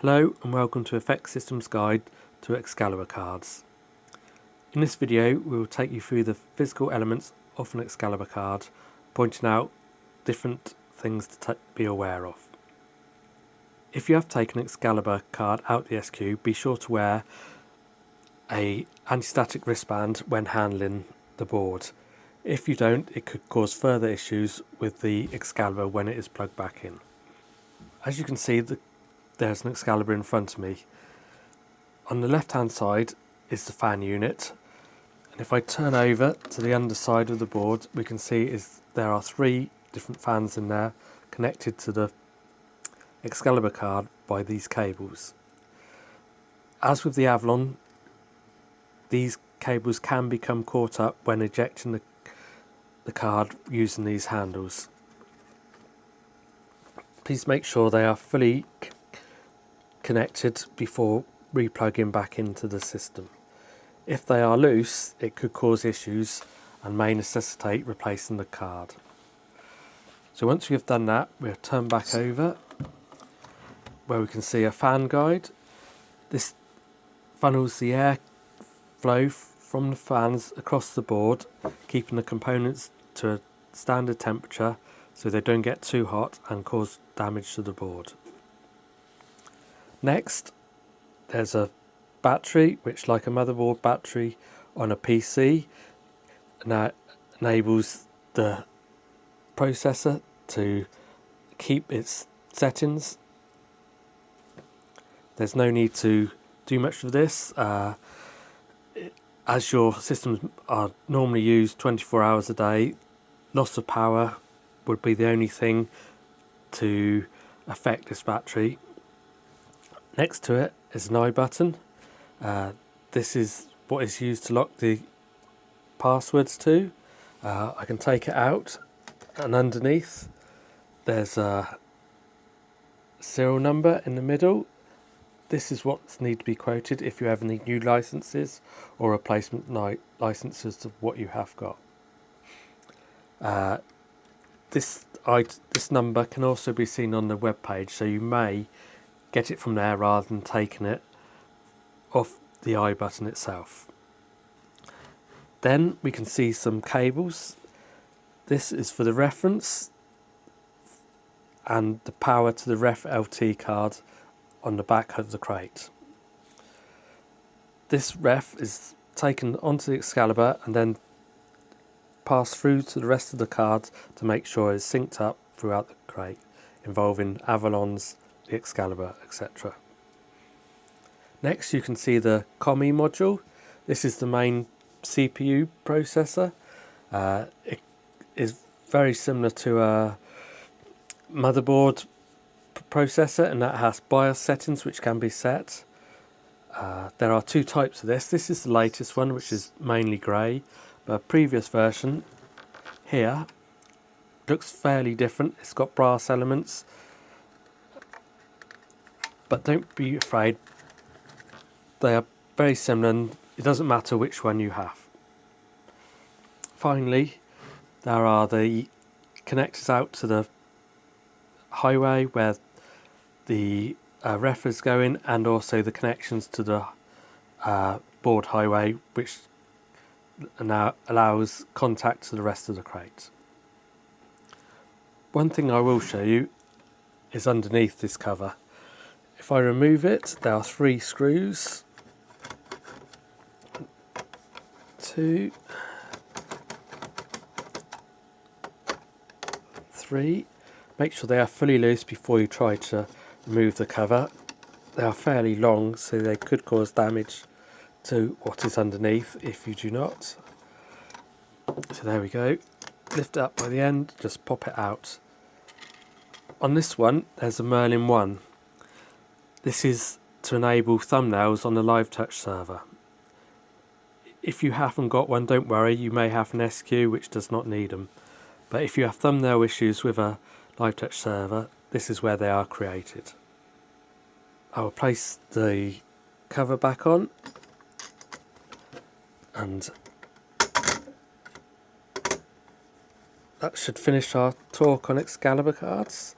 Hello and welcome to Effect Systems Guide to Excalibur cards. In this video we will take you through the physical elements of an Excalibur card, pointing out different things to be aware of. If you have taken an Excalibur card out the SQ, be sure to wear an anti-static wristband when handling the board. If you don't, it could cause further issues with the Excalibur when it is plugged back in. As you can see, there's an Excalibur in front of me. On the left hand side is the fan unit, and if I turn over to the underside of the board, we can see there are three different fans in there connected to the Excalibur card by these cables. As with the Avalon, these cables can become caught up when ejecting the card using these handles. Please make sure they are fully connected before replugging back into the system. If they are loose, it could cause issues and may necessitate replacing the card. So once we have done that, we'll turn back over where we can see a fan guide. This funnels the air flow from the fans across the board, keeping the components to a standard temperature so they don't get too hot and cause damage to the board. Next, there's a battery, which, like a motherboard battery on a PC, now enables the processor to keep its settings. There's no need to do much of this, as your systems are normally used 24 hours a day. Loss of power would be the only thing to affect this battery. Next to it is an iButton. This is what is used to lock the passwords to. I can take it out, and underneath there's a serial number in the middle. This is what's need to be quoted if you have any new licenses or replacement licenses of what you have got. This number can also be seen on the web page, so you may get it from there rather than taking it off the iButton itself. Then we can see some cables. This is for the reference and the power to the Ref LT card on the back of the crate. This ref is taken onto the Excalibur and then passed through to the rest of the cards to make sure it's synced up throughout the crate, involving Avalons, the Excalibur, etc. Next you can see the COMI module. This is the main CPU processor. It is very similar to a motherboard processor, and that has BIOS settings which can be set. There are two types of this. This is the latest one, which is mainly grey, but a previous version here looks fairly different. It's got brass elements, but don't be afraid, they are very similar and it doesn't matter which one you have. Finally, there are the connectors out to the highway where the ref is going, and also the connections to the board highway, which now allows contact to the rest of the crate. One thing I will show you is underneath this cover. If I remove it, there are three screws. 1, 2, 3. Make sure they are fully loose before you try to remove the cover. They are fairly long, so they could cause damage to what is underneath if you do not. So there we go. Lift it up by the end, just pop it out. On this one, there's a Merlin 1. This is to enable thumbnails on the live touch server. If you haven't got one, don't worry, you may have an SQ which does not need them. But if you have thumbnail issues with a live touch server, this is where they are created. I will place the cover back on, and that should finish our talk on Excalibur cards.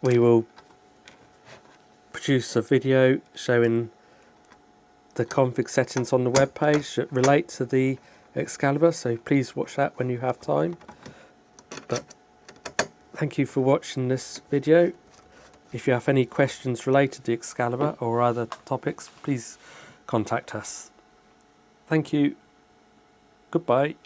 We will produce a video showing the config settings on the web page that relate to the Excalibur, so please watch that when you have time. But thank you for watching this video. If you have any questions related to Excalibur or other topics, please contact us. Thank you. Goodbye.